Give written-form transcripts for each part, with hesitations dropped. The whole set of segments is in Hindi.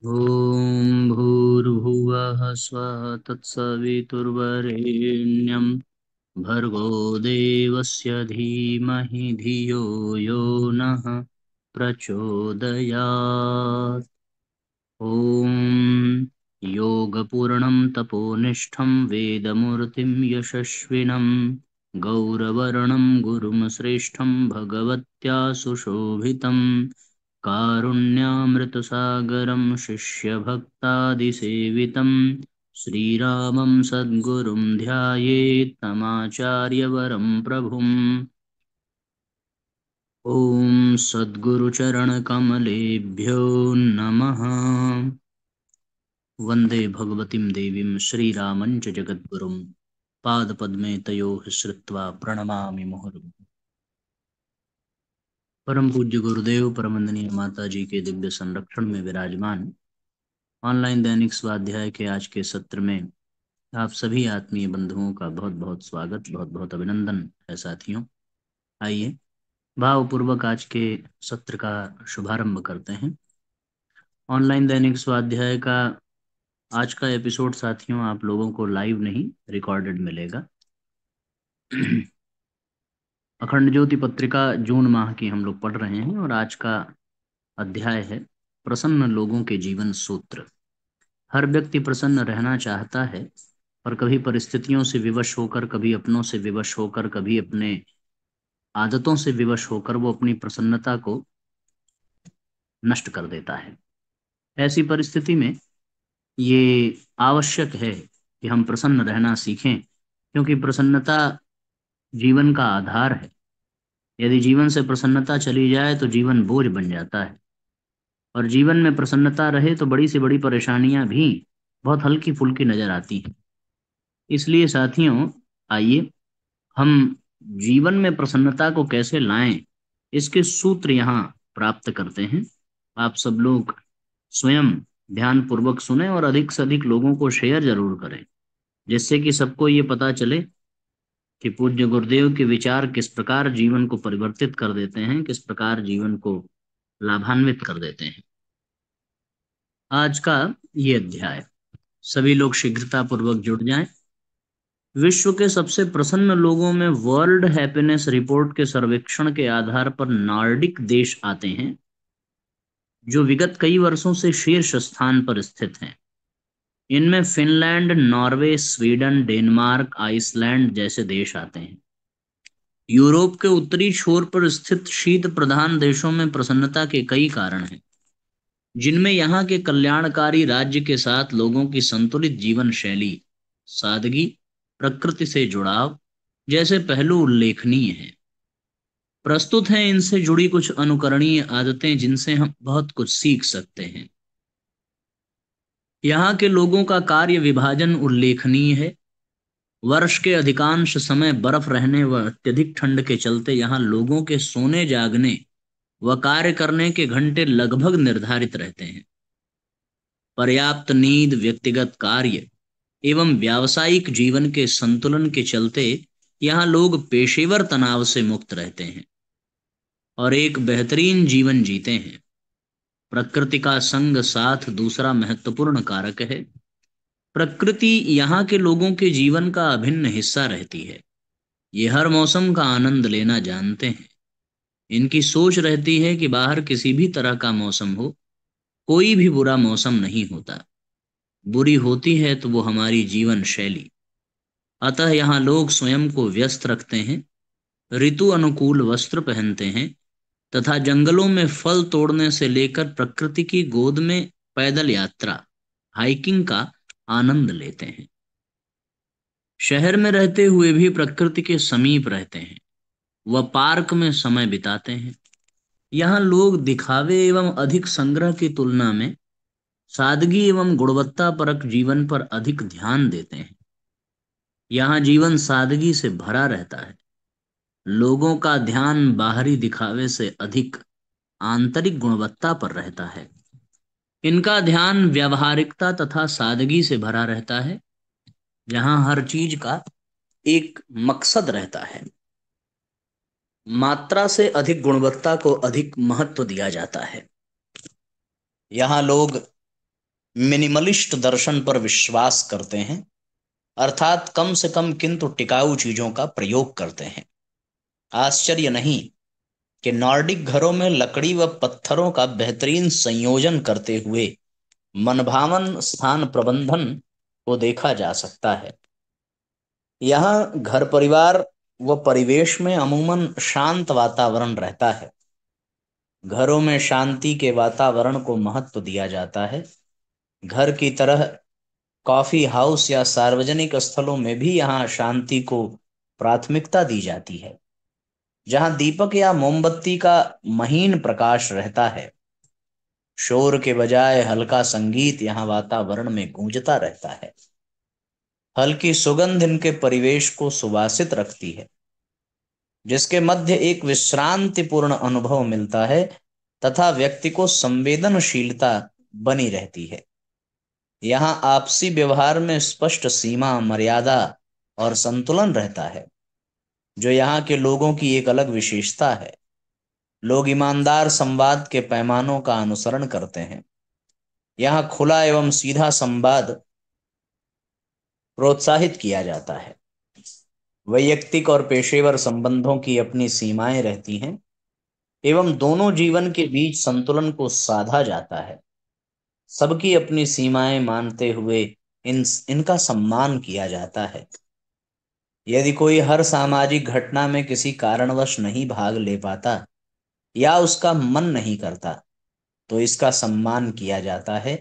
ॐ भूर्भुवः स्वः तत्सवितुर्वरेण्यं भर्गो देवस्य धीमहि धियो यो नः प्रचोदयात्। ॐ योगपूर्णं तपोनिष्ठं वेदमूर्तिं यशस्विनं गौरवर्णं गुरुं श्रेष्ठं भगवत्या सुशोभितं कारुण्यामृतसागरं शिष्यभक्तादिसेवितं श्रीरामं सद्गुरुं ध्यायेत् तमाचार्यवरं प्रभुम्। ॐ सद्गुरुचरणकमलेभ्यो नमः। वंदे भगवतीं देवीं श्रीरामं च जगद्गुरुं पादपद्मे तयोः श्रुत्वा प्रणमामि मुहुर्मुहुः। परम पूज्य गुरुदेव परमंदनीय माता जी के दिव्य संरक्षण में विराजमान ऑनलाइन दैनिक स्वाध्याय के आज के सत्र में आप सभी आत्मीय बंधुओं का बहुत बहुत स्वागत, बहुत बहुत अभिनंदन है साथियों। आइए भावपूर्वक आज के सत्र का शुभारंभ करते हैं। ऑनलाइन दैनिक स्वाध्याय का आज का एपिसोड साथियों आप लोगों को लाइव नहीं रिकॉर्डेड मिलेगा। अखंड ज्योति पत्रिका जून माह की हम लोग पढ़ रहे हैं और आज का अध्याय है प्रसन्न लोगों के जीवन सूत्र। हर व्यक्ति प्रसन्न रहना चाहता है और कभी परिस्थितियों से विवश होकर, कभी अपनों से विवश होकर, कभी अपने आदतों से विवश होकर वो अपनी प्रसन्नता को नष्ट कर देता है। ऐसी परिस्थिति में ये आवश्यक है कि हम प्रसन्न रहना सीखें, क्योंकि प्रसन्नता जीवन का आधार है। यदि जीवन से प्रसन्नता चली जाए तो जीवन बोझ बन जाता है, और जीवन में प्रसन्नता रहे तो बड़ी से बड़ी परेशानियां भी बहुत हल्की फुल्की नजर आती हैं। इसलिए साथियों, आइए हम जीवन में प्रसन्नता को कैसे लाएं, इसके सूत्र यहाँ प्राप्त करते हैं। आप सब लोग स्वयं ध्यान पूर्वक सुने और अधिक से अधिक लोगों को शेयर जरूर करें, जिससे कि सबको ये पता चले कि पूज्य गुरुदेव के विचार किस प्रकार जीवन को परिवर्तित कर देते हैं, किस प्रकार जीवन को लाभान्वित कर देते हैं। आज का ये अध्याय सभी लोग शीघ्रता पूर्वक जुड़ जाएं। विश्व के सबसे प्रसन्न लोगों में वर्ल्ड हैप्पीनेस रिपोर्ट के सर्वेक्षण के आधार पर नॉर्डिक देश आते हैं, जो विगत कई वर्षों से शीर्ष स्थान पर स्थित हैं। इनमें Finland, Norway, Sweden, Denmark, Iceland जैसे देश आते हैं। यूरोप के उत्तरी छोर पर स्थित शीत प्रधान देशों में प्रसन्नता के कई कारण हैं, जिनमें यहाँ के कल्याणकारी राज्य के साथ लोगों की संतुलित जीवन शैली, सादगी, प्रकृति से जुड़ाव जैसे पहलू उल्लेखनीय हैं। प्रस्तुत हैं इनसे जुड़ी कुछ अनुकरणीय आदतें जिनसे हम बहुत कुछ सीख सकते हैं। यहाँ के लोगों का कार्य विभाजन उल्लेखनीय है। वर्ष के अधिकांश समय बर्फ रहने व अत्यधिक ठंड के चलते यहाँ लोगों के सोने जागने व कार्य करने के घंटे लगभग निर्धारित रहते हैं। पर्याप्त नींद, व्यक्तिगत कार्य एवं व्यावसायिक जीवन के संतुलन के चलते यहाँ लोग पेशेवर तनाव से मुक्त रहते हैं और एक बेहतरीन जीवन जीते हैं। प्रकृति का संग साथ दूसरा महत्वपूर्ण कारक है। प्रकृति यहाँ के लोगों के जीवन का अभिन्न हिस्सा रहती है। ये हर मौसम का आनंद लेना जानते हैं। इनकी सोच रहती है कि बाहर किसी भी तरह का मौसम हो, कोई भी बुरा मौसम नहीं होता। बुरी होती है तो वो हमारी जीवन शैली। अतः यहाँ लोग स्वयं को व्यस्त रखते हैं, ऋतु अनुकूल वस्त्र पहनते हैं तथा जंगलों में फल तोड़ने से लेकर प्रकृति की गोद में पैदल यात्रा, हाइकिंग का आनंद लेते हैं। शहर में रहते हुए भी प्रकृति के समीप रहते हैं, वह पार्क में समय बिताते हैं। यहाँ लोग दिखावे एवं अधिक संग्रह की तुलना में सादगी एवं गुणवत्तापरक जीवन पर अधिक ध्यान देते हैं। यहाँ जीवन सादगी से भरा रहता है। लोगों का ध्यान बाहरी दिखावे से अधिक आंतरिक गुणवत्ता पर रहता है। इनका ध्यान व्यावहारिकता तथा सादगी से भरा रहता है, जहाँ हर चीज का एक मकसद रहता है। मात्रा से अधिक गुणवत्ता को अधिक महत्व दिया जाता है। यहाँ लोग मिनिमलिस्ट दर्शन पर विश्वास करते हैं, अर्थात कम से कम किंतु टिकाऊ चीजों का प्रयोग करते हैं। आश्चर्य नहीं कि नॉर्डिक घरों में लकड़ी व पत्थरों का बेहतरीन संयोजन करते हुए मनभावन स्थान प्रबंधन को देखा जा सकता है। यहाँ घर परिवार व परिवेश में अमूमन शांत वातावरण रहता है। घरों में शांति के वातावरण को महत्व दिया जाता है। घर की तरह कॉफी हाउस या सार्वजनिक स्थलों में भी यहाँ शांति को प्राथमिकता दी जाती है, जहाँ दीपक या मोमबत्ती का महीन प्रकाश रहता है। शोर के बजाय हल्का संगीत यहाँ वातावरण में गूंजता रहता है। हल्की सुगंध इनके परिवेश को सुवासित रखती है, जिसके मध्य एक विश्रांतिपूर्ण अनुभव मिलता है तथा व्यक्ति को संवेदनशीलता बनी रहती है। यहाँ आपसी व्यवहार में स्पष्ट सीमा, मर्यादा और संतुलन रहता है, जो यहाँ के लोगों की एक अलग विशेषता है। लोग ईमानदार संवाद के पैमानों का अनुसरण करते हैं। यहाँ खुला एवं सीधा संवाद प्रोत्साहित किया जाता है। वैयक्तिक और पेशेवर संबंधों की अपनी सीमाएं रहती हैं एवं दोनों जीवन के बीच संतुलन को साधा जाता है। सबकी अपनी सीमाएं मानते हुए इनका सम्मान किया जाता है। यदि कोई हर सामाजिक घटना में किसी कारणवश नहीं भाग ले पाता या उसका मन नहीं करता, तो इसका सम्मान किया जाता है।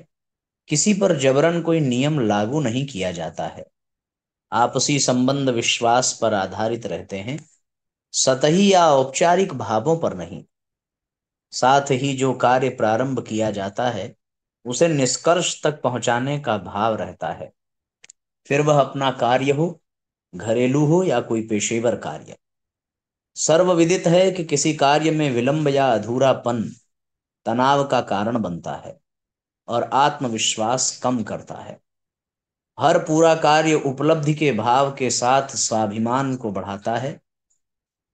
किसी पर जबरन कोई नियम लागू नहीं किया जाता है। आपसी संबंध विश्वास पर आधारित रहते हैं, सतही या औपचारिक भावों पर नहीं। साथ ही जो कार्य प्रारंभ किया जाता है, उसे निष्कर्ष तक पहुंचाने का भाव रहता है, फिर वह अपना कार्य हो, घरेलू हो या कोई पेशेवर कार्य। सर्वविदित है कि किसी कार्य में विलंब या अधूरापन तनाव का कारण बनता है और आत्मविश्वास कम करता है। हर पूरा कार्य उपलब्धि के भाव के साथ स्वाभिमान को बढ़ाता है।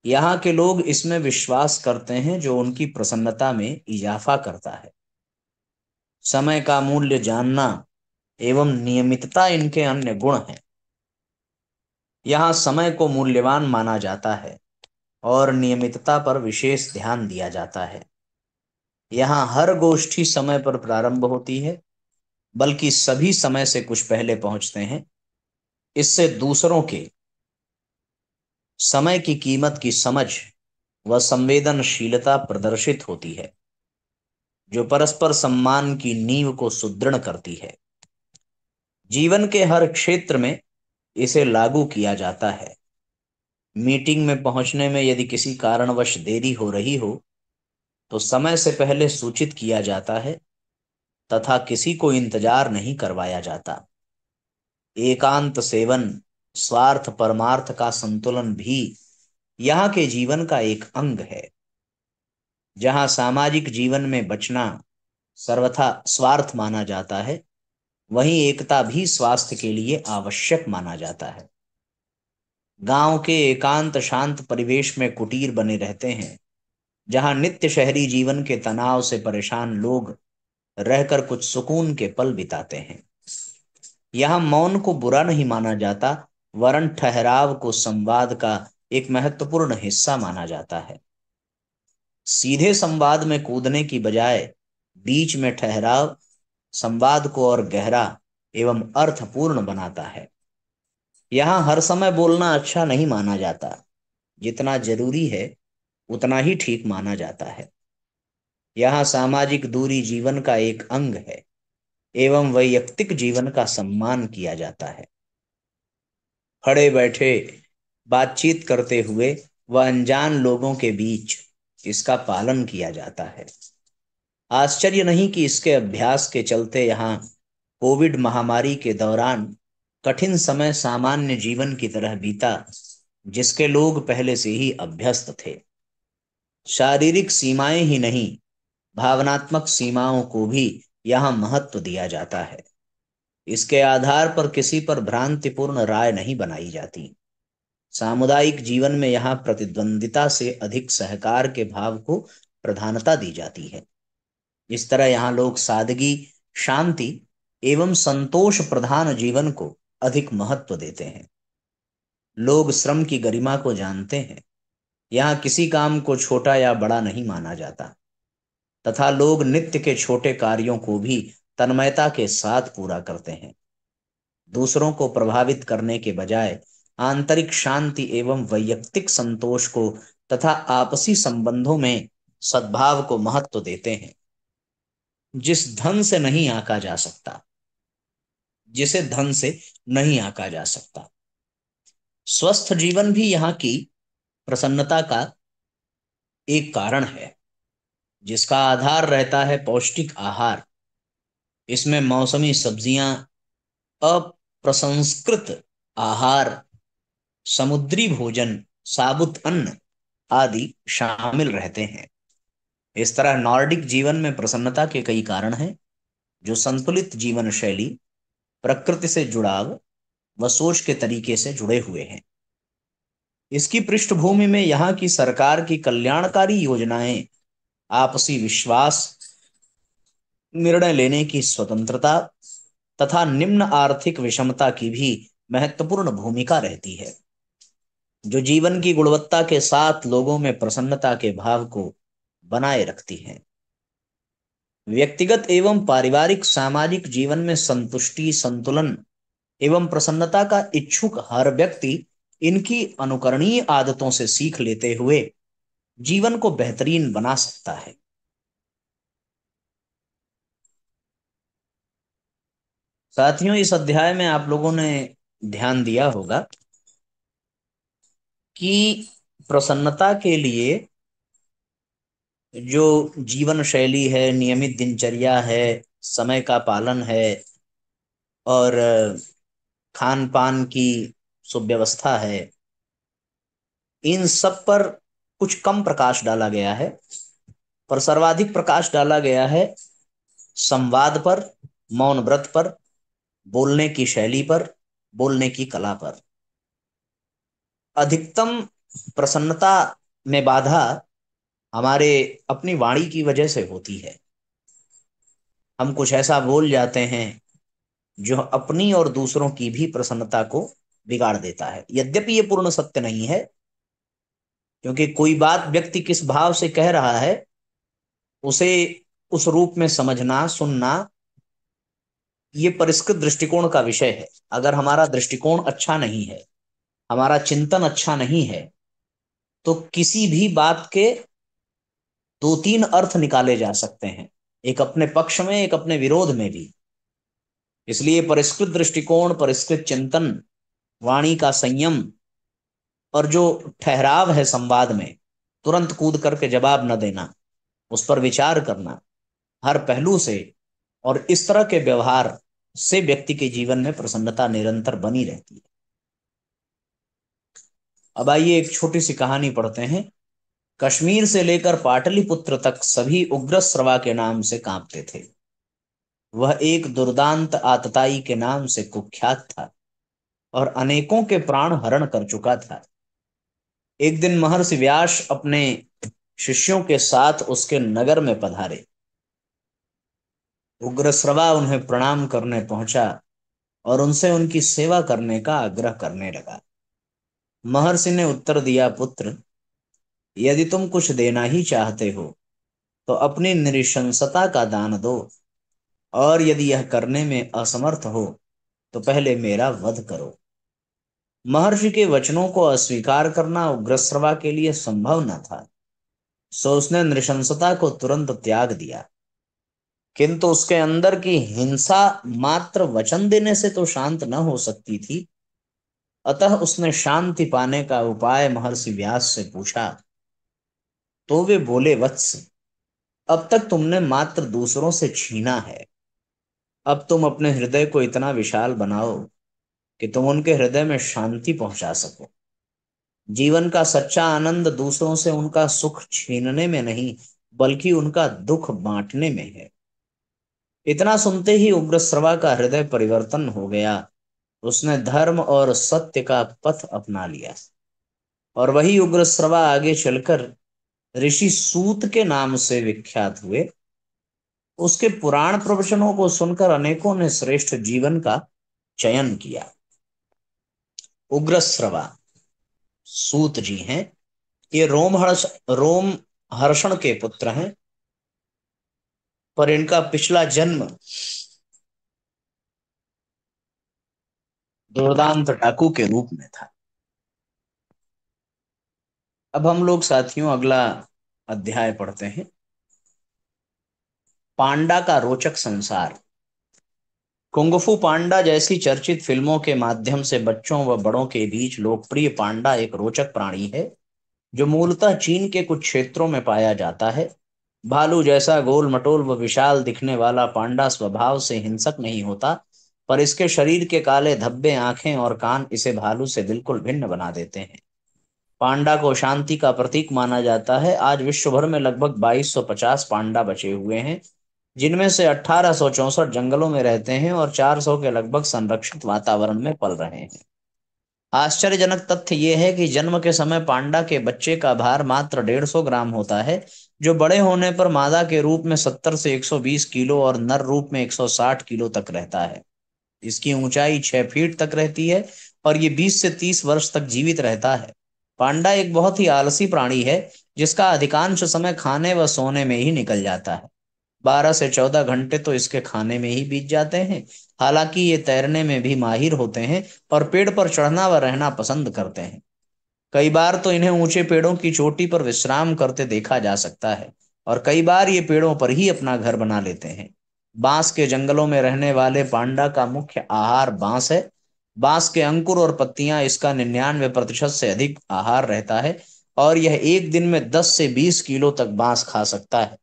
यहाँ के लोग इसमें विश्वास करते हैं जो उनकी प्रसन्नता में इजाफा करता है। समय का मूल्य जानना एवं नियमितता इनके अन्य गुण हैं। यहाँ समय को मूल्यवान माना जाता है और नियमितता पर विशेष ध्यान दिया जाता है। यहाँ हर गोष्ठी समय पर प्रारंभ होती है, बल्कि सभी समय से कुछ पहले पहुंचते हैं। इससे दूसरों के समय की कीमत की समझ व संवेदनशीलता प्रदर्शित होती है, जो परस्पर सम्मान की नींव को सुदृढ़ करती है। जीवन के हर क्षेत्र में इसे लागू किया जाता है। मीटिंग में पहुंचने में यदि किसी कारणवश देरी हो रही हो, तो समय से पहले सूचित किया जाता है तथा किसी को इंतजार नहीं करवाया जाता। एकांत सेवन, स्वार्थ परमार्थ का संतुलन भी यहाँ के जीवन का एक अंग है। जहाँ सामाजिक जीवन में बचना सर्वथा स्वार्थ माना जाता है, वहीं एकता भी स्वास्थ्य के लिए आवश्यक माना जाता है। गांव के एकांत शांत परिवेश में कुटीर बने रहते हैं, जहां नित्य शहरी जीवन के तनाव से परेशान लोग रहकर कुछ सुकून के पल बिताते हैं। यहाँ मौन को बुरा नहीं माना जाता, वरन ठहराव को संवाद का एक महत्वपूर्ण हिस्सा माना जाता है। सीधे संवाद में कूदने की बजाय बीच में ठहराव संवाद को और गहरा एवं अर्थपूर्ण बनाता है। यहाँ हर समय बोलना अच्छा नहीं माना जाता। जितना जरूरी है उतना ही ठीक माना जाता है। यहाँ सामाजिक दूरी जीवन का एक अंग है एवं वैयक्तिक जीवन का सम्मान किया जाता है। खड़े बैठे बातचीत करते हुए व अनजान लोगों के बीच इसका पालन किया जाता है। आश्चर्य नहीं कि इसके अभ्यास के चलते यहाँ कोविड महामारी के दौरान कठिन समय सामान्य जीवन की तरह बीता, जिसके लोग पहले से ही अभ्यस्त थे। शारीरिक सीमाएं ही नहीं, भावनात्मक सीमाओं को भी यहाँ महत्व दिया जाता है। इसके आधार पर किसी पर भ्रांतिपूर्ण राय नहीं बनाई जाती। सामुदायिक जीवन में यहाँ प्रतिद्वंदिता से अधिक सहकार के भाव को प्रधानता दी जाती है। इस तरह यहाँ लोग सादगी, शांति एवं संतोष प्रधान जीवन को अधिक महत्व देते हैं। लोग श्रम की गरिमा को जानते हैं। यहाँ किसी काम को छोटा या बड़ा नहीं माना जाता, तथा लोग नित्य के छोटे कार्यों को भी तन्मयता के साथ पूरा करते हैं। दूसरों को प्रभावित करने के बजाय आंतरिक शांति एवं वैयक्तिक संतोष को तथा आपसी संबंधों में सद्भाव को महत्व देते हैं। जिस धन से नहीं आंका जा सकता, जिसे धन से नहीं आंका जा सकता। स्वस्थ जीवन भी यहाँ की प्रसन्नता का एक कारण है, जिसका आधार रहता है पौष्टिक आहार। इसमें मौसमी सब्जियां, अप्रसंस्कृत आहार, समुद्री भोजन, साबुत अन्न आदि शामिल रहते हैं। इस तरह नॉर्डिक जीवन में प्रसन्नता के कई कारण हैं, जो संतुलित जीवन शैली, प्रकृति से जुड़ाव व सोच के तरीके से जुड़े हुए हैं। इसकी पृष्ठभूमि में यहाँ की सरकार की कल्याणकारी योजनाएं, आपसी विश्वास, निर्णय लेने की स्वतंत्रता तथा निम्न आर्थिक विषमता की भी महत्वपूर्ण भूमिका रहती है, जो जीवन की गुणवत्ता के साथ लोगों में प्रसन्नता के भाव को बनाए रखती है। व्यक्तिगत एवं पारिवारिक सामाजिक जीवन में संतुष्टि, संतुलन एवं प्रसन्नता का इच्छुक हर व्यक्ति इनकी अनुकरणीय आदतों से सीख लेते हुए जीवन को बेहतरीन बना सकता है। साथियों, इस अध्याय में आप लोगों ने ध्यान दिया होगा कि प्रसन्नता के लिए जो जीवन शैली है, नियमित दिनचर्या है, समय का पालन है और खान पान की सुव्यवस्था है, इन सब पर कुछ कम प्रकाश डाला गया है, पर सर्वाधिक प्रकाश डाला गया है संवाद पर, मौन व्रत पर, बोलने की शैली पर, बोलने की कला पर। अधिकतम प्रसन्नता में बाधा हमारे अपनी वाणी की वजह से होती है। हम कुछ ऐसा बोल जाते हैं जो अपनी और दूसरों की भी प्रसन्नता को बिगाड़ देता है। यद्यपि ये पूर्ण सत्य नहीं है, क्योंकि कोई बात व्यक्ति किस भाव से कह रहा है उसे उस रूप में समझना, सुनना, ये परिष्कृत दृष्टिकोण का विषय है। अगर हमारा दृष्टिकोण अच्छा नहीं है, हमारा चिंतन अच्छा नहीं है, तो किसी भी बात के दो तीन अर्थ निकाले जा सकते हैं, एक अपने पक्ष में, एक अपने विरोध में भी। इसलिए परिष्कृत दृष्टिकोण, परिष्कृत चिंतन, वाणी का संयम और जो ठहराव है संवाद में, तुरंत कूद करके जवाब न देना, उस पर विचार करना हर पहलू से, और इस तरह के व्यवहार से व्यक्ति के जीवन में प्रसन्नता निरंतर बनी रहती है। अब आइए एक छोटी सी कहानी पढ़ते हैं। कश्मीर से लेकर पाटलिपुत्र तक सभी उग्रश्रवा के नाम से कांपते थे। वह एक दुर्दांत आतताई के नाम से कुख्यात था और अनेकों के प्राण हरण कर चुका था। एक दिन महर्षि व्यास अपने शिष्यों के साथ उसके नगर में पधारे। उग्रश्रवा उन्हें प्रणाम करने पहुंचा और उनसे उनकी सेवा करने का आग्रह करने लगा। महर्षि ने उत्तर दिया, पुत्र, यदि तुम कुछ देना ही चाहते हो तो अपनी नृशंसता का दान दो, और यदि यह करने में असमर्थ हो तो पहले मेरा वध करो। महर्षि के वचनों को अस्वीकार करना उग्रश्रवा के लिए संभव न था, सो उसने नृशंसता को तुरंत त्याग दिया। किंतु उसके अंदर की हिंसा मात्र वचन देने से तो शांत न हो सकती थी। अतः उसने शांति पाने का उपाय महर्षि व्यास से पूछा। तो वे बोले, वत्स, अब तक तुमने मात्र दूसरों से छीना है, अब तुम अपने हृदय को इतना विशाल बनाओ कि तुम उनके हृदय में शांति पहुंचा सको। जीवन का सच्चा आनंद दूसरों से उनका सुख छीनने में नहीं, बल्कि उनका दुख बांटने में है। इतना सुनते ही उग्रश्रवा का हृदय परिवर्तन हो गया। उसने धर्म और सत्य का पथ अपना लिया, और वही उग्रश्रवा आगे चलकर ऋषि सूत के नाम से विख्यात हुए। उसके पुराण प्रवचनों को सुनकर अनेकों ने श्रेष्ठ जीवन का चयन किया। उग्रश्रवा सूत जी हैं, ये रोम हर्षण के पुत्र हैं, पर इनका पिछला जन्म दुर्दांत डाकू के रूप में था। अब हम लोग साथियों अगला अध्याय पढ़ते हैं, पांडा का रोचक संसार। कुंगफू पांडा जैसी चर्चित फिल्मों के माध्यम से बच्चों व बड़ों के बीच लोकप्रिय पांडा एक रोचक प्राणी है जो मूलतः चीन के कुछ क्षेत्रों में पाया जाता है। भालू जैसा गोल मटोल व विशाल दिखने वाला पांडा स्वभाव से हिंसक नहीं होता, पर इसके शरीर के काले धब्बे, आंखें और कान इसे भालू से बिल्कुल भिन्न बना देते हैं। पांडा को शांति का प्रतीक माना जाता है। आज विश्व भर में लगभग 2250 पांडा बचे हुए हैं, जिनमें से 1864 जंगलों में रहते हैं और 400 के लगभग संरक्षित वातावरण में पल रहे हैं। आश्चर्यजनक तथ्य यह है कि जन्म के समय पांडा के बच्चे का भार मात्र 150 ग्राम होता है, जो बड़े होने पर मादा के रूप में 70 से 120 किलो और नर रूप में 160 किलो तक रहता है। इसकी ऊंचाई 6 फीट तक रहती है और ये 20 से 30 वर्ष तक जीवित रहता है। पांडा एक बहुत ही आलसी प्राणी है, जिसका अधिकांश समय खाने व सोने में ही निकल जाता है। 12 से 14 घंटे तो इसके खाने में ही बीत जाते हैं। हालांकि ये तैरने में भी माहिर होते हैं और पेड़ पर चढ़ना व रहना पसंद करते हैं। कई बार तो इन्हें ऊंचे पेड़ों की चोटी पर विश्राम करते देखा जा सकता है और कई बार ये पेड़ों पर ही अपना घर बना लेते हैं। बांस के जंगलों में रहने वाले पांडा का मुख्य आहार बांस है। बांस के अंकुर और पत्तियां इसका 99% से अधिक आहार रहता है और यह एक दिन में 10 से 20 किलो तक बांस खा सकता है।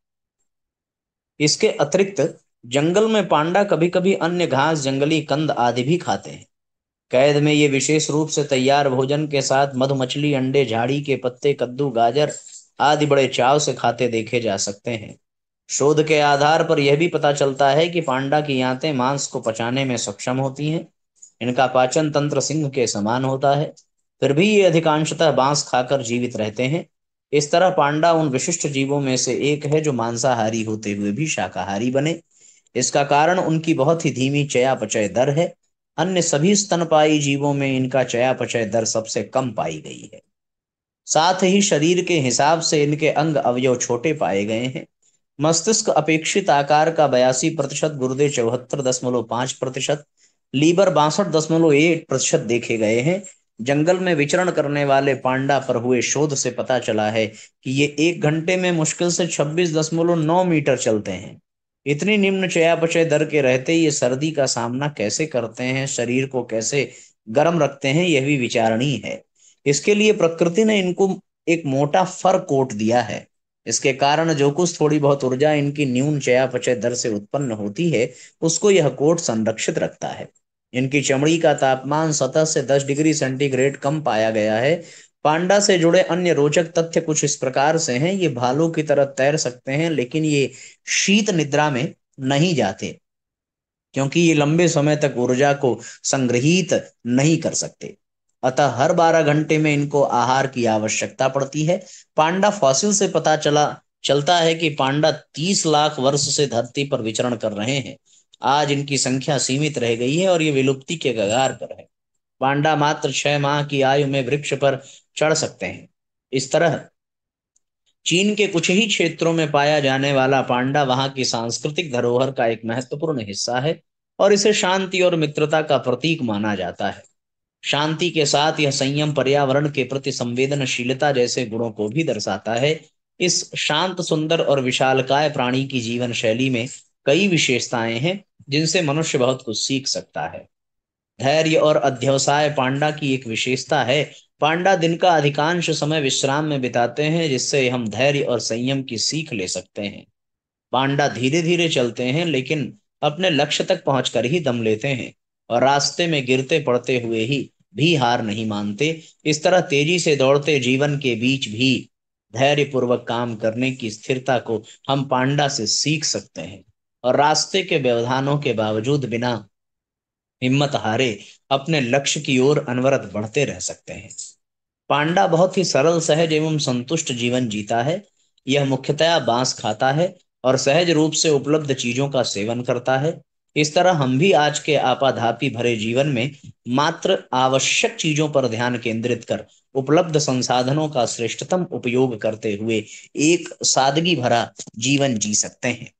इसके अतिरिक्त जंगल में पांडा कभी कभी अन्य घास, जंगली कंद आदि भी खाते हैं। कैद में ये विशेष रूप से तैयार भोजन के साथ मधु मछली, अंडे, झाड़ी के पत्ते, कद्दू, गाजर आदि बड़े चाव से खाते देखे जा सकते हैं। शोध के आधार पर यह भी पता चलता है कि पांडा की आंतें मांस को पचाने में सक्षम होती हैं। इनका पाचन तंत्र सिंह के समान होता है, फिर भी ये अधिकांशतः बांस खाकर जीवित रहते हैं। इस तरह पांडा उन विशिष्ट जीवों में से एक है जो मांसाहारी होते हुए भी शाकाहारी बने। इसका कारण उनकी बहुत ही धीमी चयापचय दर है। अन्य सभी स्तनपायी जीवों में इनका चयापचय दर सबसे कम पाई गई है। साथ ही शरीर के हिसाब से इनके अंग अवयव छोटे पाए गए हैं। मस्तिष्क अपेक्षित आकार का 82%, गुर्दे 74.5%, लीवर 62.1% देखे गए हैं। जंगल में विचरण करने वाले पांडा पर हुए शोध से पता चला है कि ये 1 घंटे में मुश्किल से 26.9 मीटर चलते हैं। इतनी निम्न चयापचय दर के रहते ये सर्दी का सामना कैसे करते हैं, शरीर को कैसे गर्म रखते हैं, यह भी विचारणीय है। इसके लिए प्रकृति ने इनको एक मोटा फर कोट दिया है। इसके कारण जो कुछ थोड़ी बहुत ऊर्जा इनकी न्यून चयापचय दर से उत्पन्न होती है, उसको यह कोट संरक्षित रखता है। इनकी चमड़ी का तापमान सतह से 10 डिग्री सेंटीग्रेड कम पाया गया है। पांडा से जुड़े अन्य रोचक तथ्य कुछ इस प्रकार से हैं। ये भालू की तरह तैर सकते हैं, लेकिन ये शीत निद्रा में नहीं जाते, क्योंकि ये लंबे समय तक ऊर्जा को संग्रहित नहीं कर सकते। अतः हर 12 घंटे में इनको आहार की आवश्यकता पड़ती है। पांडा फॉसिल से पता चलता है कि पांडा 30 लाख वर्ष से धरती पर विचरण कर रहे हैं। आज इनकी संख्या सीमित रह गई है और ये विलुप्ति के कगार पर है। पांडा मात्र 6 माह की आयु में वृक्ष पर चढ़ सकते हैं। इस तरह चीन के कुछ ही क्षेत्रों में पाया जाने वाला पांडा वहां की सांस्कृतिक धरोहर का एक महत्वपूर्ण हिस्सा है और इसे शांति और मित्रता का प्रतीक माना जाता है। शांति के साथ यह संयम, पर्यावरण के प्रति संवेदनशीलता जैसे गुणों को भी दर्शाता है। इस शांत, सुंदर और विशालकाय प्राणी की जीवन शैली में कई विशेषताएं हैं जिनसे मनुष्य बहुत कुछ सीख सकता है। धैर्य और अध्यवसाय पांडा की एक विशेषता है। पांडा दिन का अधिकांश समय विश्राम में बिताते हैं, जिससे हम धैर्य और संयम की सीख ले सकते हैं। पांडा धीरे धीरे चलते हैं, लेकिन अपने लक्ष्य तक पहुंचकर ही दम लेते हैं और रास्ते में गिरते पड़ते हुए ही भी हार नहीं मानते। इस तरह तेजी से दौड़ते जीवन के बीच भी धैर्य पूर्वक काम करने की स्थिरता को हम पांडा से सीख सकते हैं और रास्ते के व्यवधानों के बावजूद बिना हिम्मत हारे अपने लक्ष्य की ओर अनवरत बढ़ते रह सकते हैं। पांडा बहुत ही सरल, सहज एवं संतुष्ट जीवन जीता है। यह मुख्यतया बांस खाता है और सहज रूप से उपलब्ध चीजों का सेवन करता है। इस तरह हम भी आज के आपाधापी भरे जीवन में मात्र आवश्यक चीजों पर ध्यान केंद्रित कर उपलब्ध संसाधनों का श्रेष्ठतम उपयोग करते हुए एक सादगी भरा जीवन जी सकते हैं।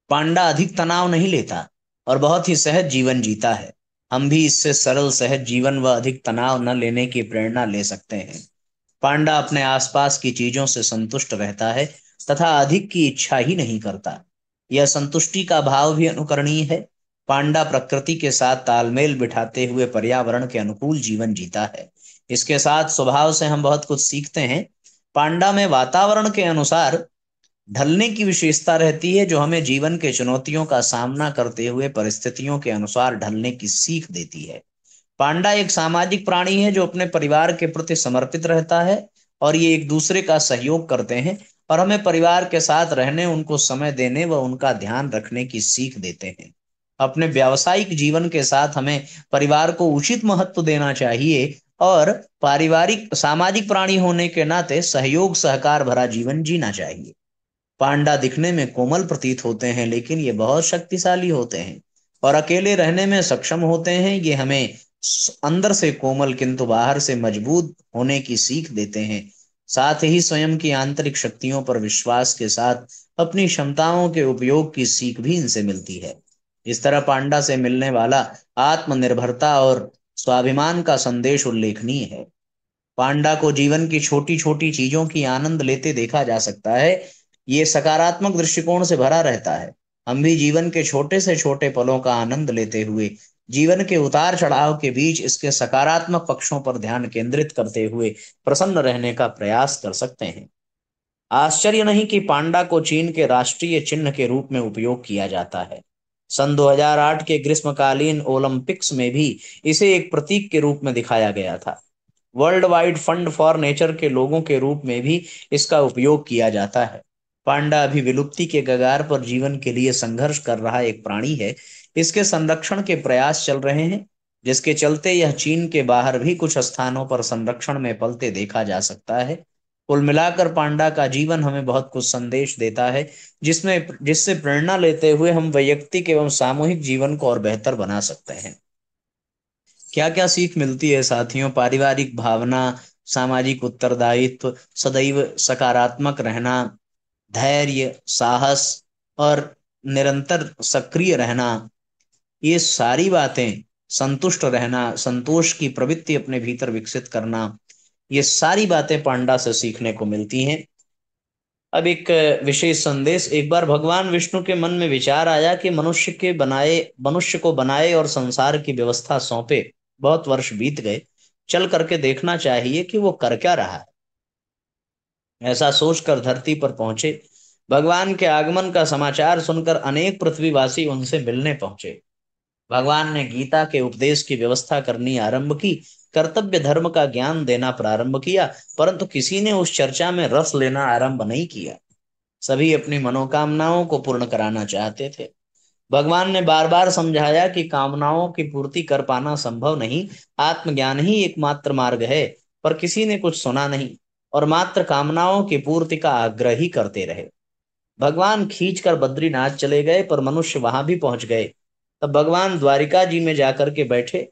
पांडा अधिक तनाव नहीं लेता और बहुत ही सहज जीवन जीता है। हम भी इससे सरल सहज जीवन व अधिक तनाव न लेने की प्रेरणा ले सकते हैं। पांडा अपने आसपास की चीजों से संतुष्ट रहता है तथा अधिक की इच्छा ही नहीं करता। यह संतुष्टि का भाव भी अनुकरणीय है। पांडा प्रकृति के साथ तालमेल बिठाते हुए पर्यावरण के अनुकूल जीवन जीता है। इसके साथ स्वभाव से हम बहुत कुछ सीखते हैं। पांडा में वातावरण के अनुसार ढलने की विशेषता रहती है, जो हमें जीवन के चुनौतियों का सामना करते हुए परिस्थितियों के अनुसार ढलने की सीख देती है। पांडा एक सामाजिक प्राणी है जो अपने परिवार के प्रति समर्पित रहता है और ये एक दूसरे का सहयोग करते हैं और हमें परिवार के साथ रहने, उनको समय देने व उनका ध्यान रखने की सीख देते हैं। अपने व्यावसायिक जीवन के साथ हमें परिवार को उचित महत्व देना चाहिए और पारिवारिक सामाजिक प्राणी होने के नाते सहयोग सहकार भरा जीवन जीना चाहिए। पांडा दिखने में कोमल प्रतीत होते हैं लेकिन ये बहुत शक्तिशाली होते हैं और अकेले रहने में सक्षम होते हैं। ये हमें अंदर से कोमल किंतु बाहर से मजबूत होने की सीख देते हैं। साथ ही स्वयं की आंतरिक शक्तियों पर विश्वास के साथ अपनी क्षमताओं के उपयोग की सीख भी इनसे मिलती है। इस तरह पांडा से मिलने वाला आत्मनिर्भरता और स्वाभिमान का संदेश उल्लेखनीय है। पांडा को जीवन की छोटी छोटी चीजों की आनंद लेते देखा जा सकता है। ये सकारात्मक दृष्टिकोण से भरा रहता है। हम भी जीवन के छोटे से छोटे पलों का आनंद लेते हुए जीवन के उतार चढ़ाव के बीच इसके सकारात्मक पक्षों पर ध्यान केंद्रित करते हुए प्रसन्न रहने का प्रयास कर सकते हैं। आश्चर्य नहीं कि पांडा को चीन के राष्ट्रीय चिन्ह के रूप में उपयोग किया जाता है। सन 2008 के ग्रीष्मकालीन ओलंपिक्स में भी इसे एक प्रतीक के रूप में दिखाया गया था। World wide fund for nature के लोगों के रूप में भी इसका उपयोग किया जाता है। पांडा अभी विलुप्ति के कगार पर जीवन के लिए संघर्ष कर रहा एक प्राणी है। इसके संरक्षण के प्रयास चल रहे हैं, जिसके चलते यह चीन के बाहर भी कुछ स्थानों पर संरक्षण में पलते देखा जा सकता है। कुल मिलाकर पांडा का जीवन हमें बहुत कुछ संदेश देता है, जिससे प्रेरणा लेते हुए हम वैयक्तिक एवं सामूहिक जीवन को और बेहतर बना सकते हैं। क्या क्या सीख मिलती है साथियों? पारिवारिक भावना, सामाजिक उत्तरदायित्व, सदैव सकारात्मक रहना, धैर्य, साहस और निरंतर सक्रिय रहना, ये सारी बातें, संतुष्ट रहना, संतोष की प्रवृत्ति अपने भीतर विकसित करना, ये सारी बातें पांडा से सीखने को मिलती हैं। अब एक विशेष संदेश। एक बार भगवान विष्णु के मन में विचार आया कि मनुष्य को बनाए और संसार की व्यवस्था सौंपे। बहुत वर्ष बीत गए, चल करके देखना चाहिए कि वो कर क्या रहा है। ऐसा सोचकर धरती पर पहुंचे। भगवान के आगमन का समाचार सुनकर अनेक पृथ्वीवासी उनसे मिलने पहुंचे। भगवान ने गीता के उपदेश की व्यवस्था करनी आरंभ की, कर्तव्य धर्म का ज्ञान देना प्रारंभ किया, परंतु किसी ने उस चर्चा में रस लेना आरंभ नहीं किया। सभी अपनी मनोकामनाओं को पूर्ण कराना चाहते थे। भगवान ने बार बार समझाया कि कामनाओं की पूर्ति कर पाना संभव नहीं, आत्मज्ञान ही एकमात्र मार्ग है, पर किसी ने कुछ सुना नहीं और मात्र कामनाओं की पूर्ति का आग्रह ही करते रहे। भगवान खींचकर बद्रीनाथ चले गए, पर मनुष्य वहां भी पहुंच गए। तब भगवान द्वारिका जी में जाकर के बैठे।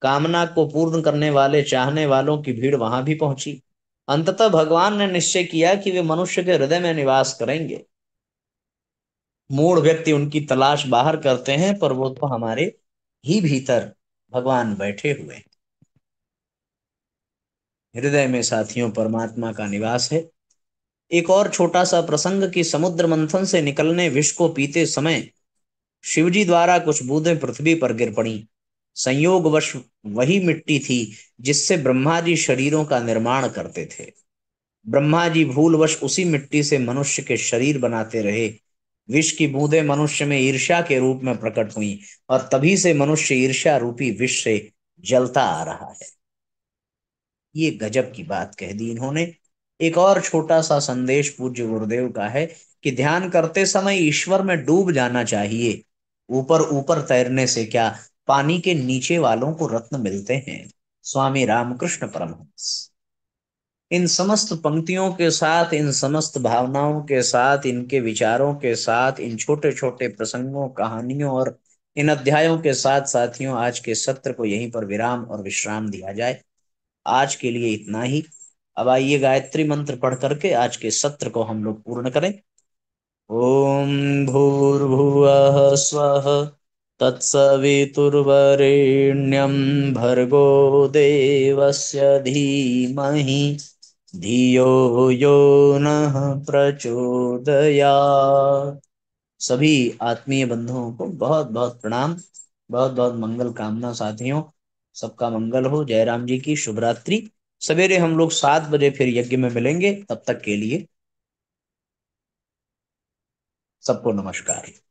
कामना को पूर्ण करने वाले चाहने वालों की भीड़ वहां भी पहुंची। अंततः भगवान ने निश्चय किया कि वे मनुष्य के हृदय में निवास करेंगे। मूढ़ व्यक्ति उनकी तलाश बाहर करते हैं, पर वो तो हमारे ही भीतर भगवान बैठे हुए हैं। हृदय में साथियों परमात्मा का निवास है। एक और छोटा सा प्रसंग कि समुद्र मंथन से निकलने विष को पीते समय शिवजी द्वारा कुछ बूंदें पृथ्वी पर गिर पड़ी। संयोगवश वही मिट्टी थी जिससे ब्रह्मा जी शरीरों का निर्माण करते थे। ब्रह्मा जी भूलवश उसी मिट्टी से मनुष्य के शरीर बनाते रहे। विष की बूंदें मनुष्य में ईर्ष्या के रूप में प्रकट हुई और तभी से मनुष्य ईर्ष्या रूपी विष से जलता आ रहा है। ये गजब की बात कह दी इन्होंने। एक और छोटा सा संदेश पूज्य गुरुदेव का है कि ध्यान करते समय ईश्वर में डूब जाना चाहिए। ऊपर ऊपर तैरने से क्या, पानी के नीचे वालों को रत्न मिलते हैं। स्वामी रामकृष्ण परमहंस। इन समस्त पंक्तियों के साथ, इन समस्त भावनाओं के साथ, इनके विचारों के साथ, इन छोटे छोटे प्रसंगों, कहानियों और इन अध्यायों के साथ साथियों, आज के सत्र को यहीं पर विराम और विश्राम दिया जाए। आज के लिए इतना ही। अब आइए गायत्री मंत्र पढ़ करके आज के सत्र को हम लोग पूर्ण करें। ओम भूर्भुवः स्वः तत्सवितुर्वरेण्यं भर्गो देवस्य धीमहि धियो यो नः प्रचोदयात्। सभी आत्मीय बंधुओं को बहुत बहुत प्रणाम, बहुत बहुत मंगल कामना साथियों। सबका मंगल हो। जयराम जी की शुभ रात्रि। सवेरे हम लोग 7 बजे फिर यज्ञ में मिलेंगे। तब तक के लिए सबको नमस्कार।